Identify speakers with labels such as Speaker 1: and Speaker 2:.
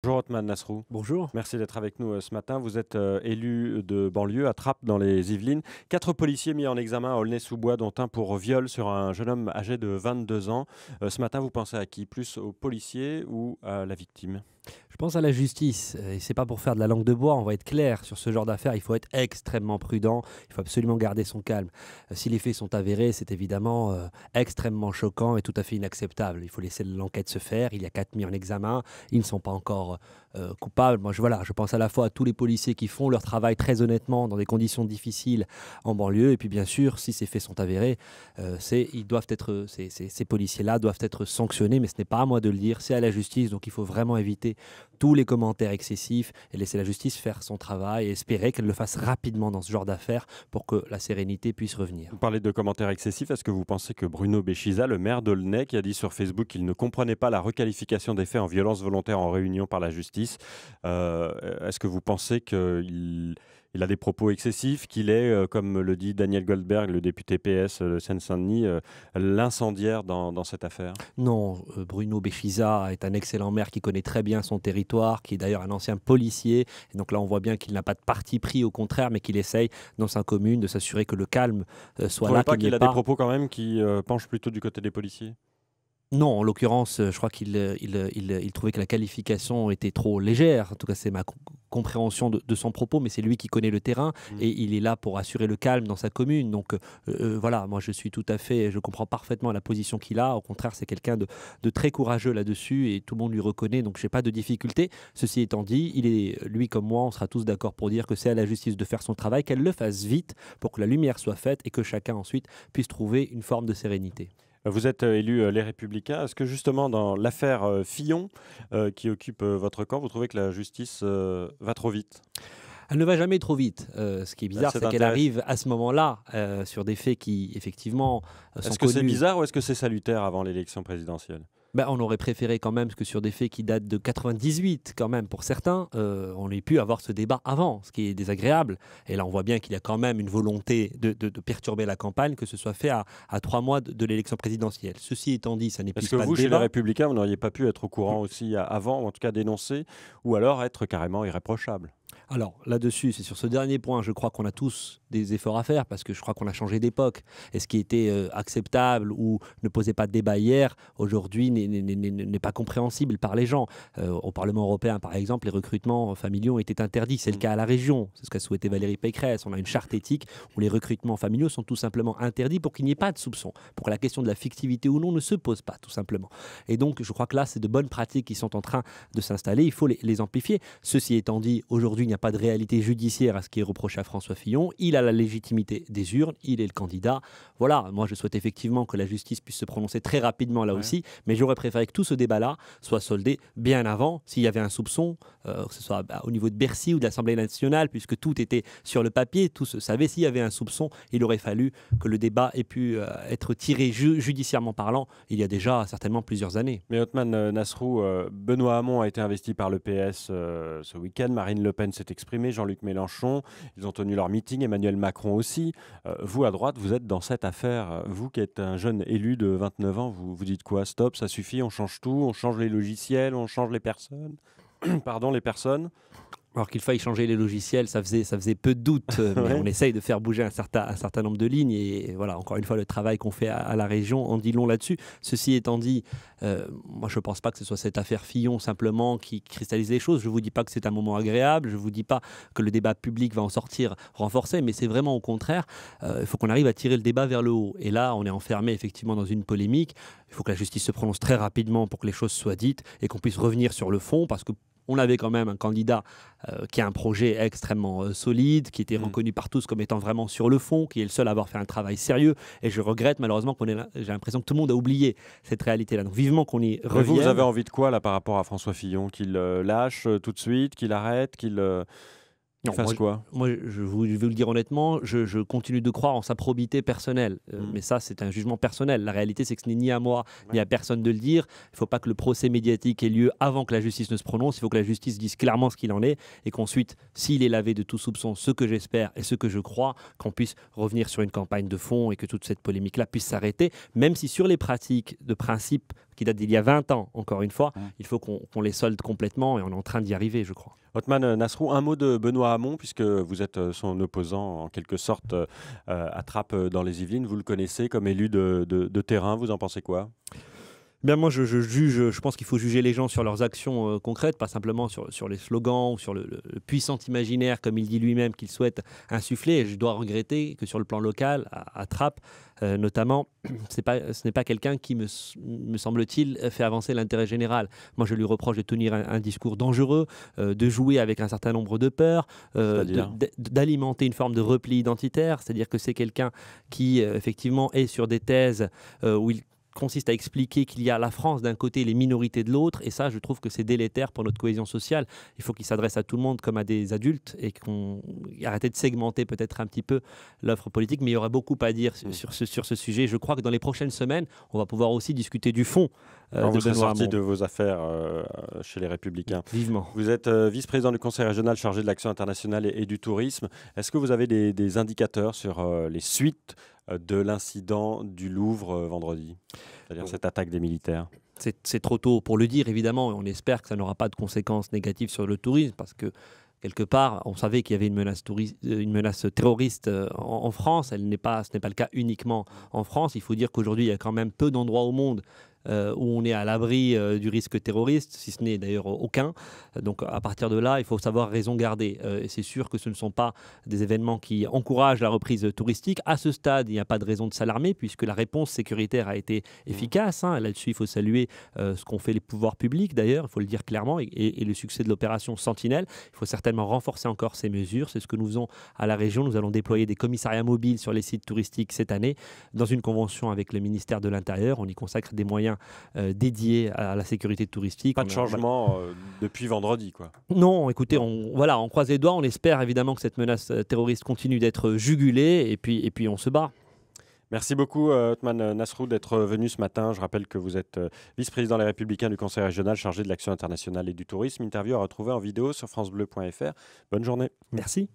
Speaker 1: Bonjour Othman Nasrou,
Speaker 2: Bonjour.
Speaker 1: merci d'être avec nous ce matin. Vous êtes élu de banlieue à Trappes dans les Yvelines. 4 policiers mis en examen à Aulnay-sous-Bois, dont un pour viol sur un jeune homme âgé de 22 ans. Ce matin, vous pensez à qui? Plus aux policiers ou à la victime?
Speaker 2: Je pense à la justice, et c'est pas pour faire de la langue de bois, on va être clair sur ce genre d'affaires, il faut être extrêmement prudent, il faut absolument garder son calme. Si les faits sont avérés, c'est évidemment extrêmement choquant et tout à fait inacceptable. Il faut laisser l'enquête se faire, il y a 4 mis en examen, ils ne sont pas encore coupables. Moi, je pense à la fois à tous les policiers qui font leur travail très honnêtement dans des conditions difficiles en banlieue, et puis bien sûr, si ces faits sont avérés, ces policiers-là doivent être sanctionnés, mais ce n'est pas à moi de le dire, c'est à la justice, donc il faut vraiment éviter tous les commentaires excessifs et laisser la justice faire son travail et espérer qu'elle le fasse rapidement dans ce genre d'affaires pour que la sérénité puisse revenir.
Speaker 1: Vous parlez de commentaires excessifs. Est-ce que vous pensez que Bruno Béchiza, le maire d'Aulnay, qui a dit sur Facebook qu'il ne comprenait pas la requalification des faits en violence volontaire en réunion par la justice, est-ce que vous pensez qu'il a des propos excessifs, qu'il est, comme le dit Daniel Goldberg, le député PS de Seine-Saint-Denis, l'incendiaire dans cette affaire?
Speaker 2: Non, Bruno Béchiza est un excellent maire qui connaît très bien son territoire, qui est d'ailleurs un ancien policier. Et donc là, on voit bien qu'il n'a pas de parti pris, au contraire, mais qu'il essaye dans sa commune de s'assurer que le calme
Speaker 1: Vous
Speaker 2: soit
Speaker 1: ne trouvez
Speaker 2: là,
Speaker 1: pas
Speaker 2: qu'il n'y ait
Speaker 1: qu'il a des
Speaker 2: pas.
Speaker 1: propos quand même qui penchent plutôt du côté des policiers?
Speaker 2: Non, en l'occurrence, je crois qu'il trouvait que la qualification était trop légère. En tout cas, c'est ma compréhension de son propos, mais c'est lui qui connaît le terrain
Speaker 1: Mm.
Speaker 2: et il est là pour assurer le calme dans sa commune. Donc voilà, moi je suis tout à fait, je comprends parfaitement la position qu'il a. Au contraire, c'est quelqu'un de très courageux là-dessus et tout le monde lui reconnaît, donc j'ai pas de difficulté. Ceci étant dit, il est, lui comme moi, on sera tous d'accord pour dire que c'est à la justice de faire son travail, qu'elle le fasse vite pour que la lumière soit faite et que chacun ensuite puisse trouver une forme de sérénité.
Speaker 1: Vous êtes élu Les Républicains. Est-ce que justement dans l'affaire Fillon qui occupe votre camp, vous trouvez que la justice va trop vite?
Speaker 2: Elle ne va jamais trop vite. Ce qui est bizarre,
Speaker 1: C'est
Speaker 2: c'est qu'elle
Speaker 1: intéressant.
Speaker 2: arrive à ce moment-là sur des faits qui, effectivement, sont
Speaker 1: Est-ce que c'est
Speaker 2: connus.
Speaker 1: bizarre ou est-ce que c'est salutaire avant l'élection présidentielle?
Speaker 2: Ben, on aurait préféré quand même que sur des faits qui datent de 98, quand même, pour certains, on ait pu avoir ce débat avant, ce qui est désagréable. Et là, on voit bien qu'il y a quand même une volonté de perturber la campagne, que ce soit fait à 3 mois de l'élection présidentielle. Ceci étant dit, ça
Speaker 1: Est-ce
Speaker 2: n'épuise
Speaker 1: que
Speaker 2: pas le
Speaker 1: vous, chez Les
Speaker 2: débat.
Speaker 1: Républicains, vous n'auriez pas pu être au courant aussi avant, ou en tout cas dénoncer, ou alors être carrément irréprochable?
Speaker 2: Alors là-dessus, c'est sur ce dernier point, je crois qu'on a tous des efforts à faire parce que je crois qu'on a changé d'époque. Et ce qui était acceptable ou ne posait pas de débat hier, aujourd'hui n'est pas compréhensible par les gens. Au Parlement européen, par exemple, les recrutements familiaux ont été interdits. C'est le cas à la région. C'est ce qu'a souhaité Valérie Pécresse. On a une charte éthique où les recrutements familiaux sont tout simplement interdits pour qu'il n'y ait pas de soupçon, pour que la question de la fictivité ou non ne se pose pas, tout simplement. Et donc, je crois que là, c'est de bonnes pratiques qui sont en train de s'installer. Il faut les amplifier. Ceci étant dit, aujourd'hui, il n'y a pas de réalité judiciaire à ce qui est reproché à François Fillon. Il a la légitimité des urnes, il est le candidat. Voilà, moi je souhaite effectivement que la justice puisse se prononcer très rapidement là
Speaker 1: Ouais.
Speaker 2: aussi, mais j'aurais préféré que tout ce débat-là soit soldé bien avant, s'il y avait un soupçon, que ce soit au niveau de Bercy ou de l'Assemblée nationale, puisque tout était sur le papier, tout se savait. S'il y avait un soupçon, il aurait fallu que le débat ait pu être tiré judiciairement parlant il y a déjà certainement plusieurs années.
Speaker 1: Mais Othman Nasrou, Benoît Hamon a été investi par le PS ce week-end. Marine Le Pen s'est exprimée, Jean-Luc Mélenchon. Ils ont tenu leur meeting, Emmanuel Macron aussi. Vous, à droite, vous êtes dans cette affaire. Vous qui êtes un jeune élu de 29 ans, vous dites quoi? Stop, ça suffit, on change tout, on change les logiciels, on change les personnes. Pardon, les personnes.
Speaker 2: Alors qu'il faille changer les logiciels, ça faisait peu de doutes, mais
Speaker 1: Ouais.
Speaker 2: on essaye de faire bouger un certain nombre de lignes. Et voilà, encore une fois, le travail qu'on fait à la région en dit long là-dessus. Ceci étant dit, moi je ne pense pas que ce soit cette affaire Fillon simplement qui cristallise les choses. Je ne vous dis pas que c'est un moment agréable, je ne vous dis pas que le débat public va en sortir renforcé, mais c'est vraiment au contraire, il faut qu'on arrive à tirer le débat vers le haut. Et là, on est enfermé effectivement dans une polémique. Il faut que la justice se prononce très rapidement pour que les choses soient dites et qu'on puisse revenir sur le fond, parce que on avait quand même un candidat qui a un projet extrêmement solide, qui était
Speaker 1: Mm.
Speaker 2: reconnu par tous comme étant vraiment sur le fond, qui est le seul à avoir fait un travail sérieux. Et je regrette malheureusement j'ai l'impression que tout le monde a oublié cette réalité-là. Donc vivement qu'on y
Speaker 1: Mais vous avez
Speaker 2: revienne.
Speaker 1: envie de quoi là par rapport à François Fillon? Qu'il lâche tout de suite, qu'il arrête, qu'il
Speaker 2: Non, moi,
Speaker 1: fasse quoi?
Speaker 2: je vais le dire honnêtement, je continue de croire en sa probité personnelle.
Speaker 1: Mm.
Speaker 2: Mais ça, c'est un jugement personnel. La réalité, c'est que ce n'est ni à moi, ni
Speaker 1: Ouais.
Speaker 2: à personne de le dire. Il ne faut pas que le procès médiatique ait lieu avant que la justice ne se prononce. Il faut que la justice dise clairement ce qu'il en est et qu'ensuite, s'il est lavé de tout soupçon, ce que j'espère et ce que je crois, qu'on puisse revenir sur une campagne de fond et que toute cette polémique-là puisse s'arrêter, même si sur les pratiques de principe qui datent d'il y a 20 ans, encore une fois. Il faut qu'on les solde complètement et on est en train d'y arriver, je crois.
Speaker 1: Othman Nasrou, un mot de Benoît Hamon, puisque vous êtes son opposant en quelque sorte à Trappes dans les Yvelines. Vous le connaissez comme élu de terrain, vous en pensez quoi ?
Speaker 2: Bien, moi, je pense qu'il faut juger les gens sur leurs actions concrètes, pas simplement sur les slogans ou sur le puissant imaginaire, comme il dit lui-même, qu'il souhaite insuffler. Et je dois regretter que sur le plan local, à Trappes, notamment, ce n'est pas quelqu'un qui, me semble-t-il, fait avancer l'intérêt général. Moi, je lui reproche de tenir un discours dangereux, de jouer avec un certain nombre de peurs, d'alimenter une forme de repli identitaire, c'est-à-dire que c'est quelqu'un qui, effectivement, est sur des thèses où il consiste à expliquer qu'il y a la France d'un côté et les minorités de l'autre, et ça je trouve que c'est délétère pour notre cohésion sociale. Il faut qu'il s'adresse à tout le monde comme à des adultes et qu'on arrête de segmenter peut-être un petit peu l'offre politique, mais il y aurait beaucoup à dire sur ce sujet. Je crois que dans les prochaines semaines, on va pouvoir aussi discuter du fond de
Speaker 1: vous serez
Speaker 2: Benoît
Speaker 1: sorti
Speaker 2: Hamon.
Speaker 1: de vos affaires chez les Républicains.
Speaker 2: Vivement.
Speaker 1: Vous êtes vice-président du Conseil régional chargé de l'action internationale et du tourisme. Est-ce que vous avez des indicateurs sur les suites de l'incident du Louvre vendredi, c'est-à-dire cette attaque des militaires?
Speaker 2: C'est trop tôt pour le dire, évidemment, et on espère que ça n'aura pas de conséquences négatives sur le tourisme, parce que quelque part, on savait qu'il y avait une menace terroriste en France. Ce n'est pas le cas uniquement en France. Il faut dire qu'aujourd'hui, il y a quand même peu d'endroits au monde où on est à l'abri du risque terroriste, si ce n'est d'ailleurs aucun. Donc à partir de là, il faut savoir raison garder. Et c'est sûr que ce ne sont pas des événements qui encouragent la reprise touristique. À ce stade, il n'y a pas de raison de s'alarmer puisque la réponse sécuritaire a été efficace. Là-dessus, il faut saluer ce qu'ont fait les pouvoirs publics d'ailleurs, il faut le dire clairement, et le succès de l'opération Sentinelle. Il faut certainement renforcer encore ces mesures. C'est ce que nous faisons à la région. Nous allons déployer des commissariats mobiles sur les sites touristiques cette année dans une convention avec le ministère de l'Intérieur. On y consacre des moyens dédiés à la sécurité touristique.
Speaker 1: Pas de changement depuis vendredi, quoi.
Speaker 2: Non, écoutez, on croise les doigts. On espère évidemment que cette menace terroriste continue d'être jugulée et puis on se bat.
Speaker 1: Merci beaucoup, Othman Nasrou, d'être venu ce matin. Je rappelle que vous êtes vice-président Les Républicains du Conseil régional chargé de l'action internationale et du tourisme. Interview à retrouver en vidéo sur francebleu.fr. Bonne journée.
Speaker 2: Merci.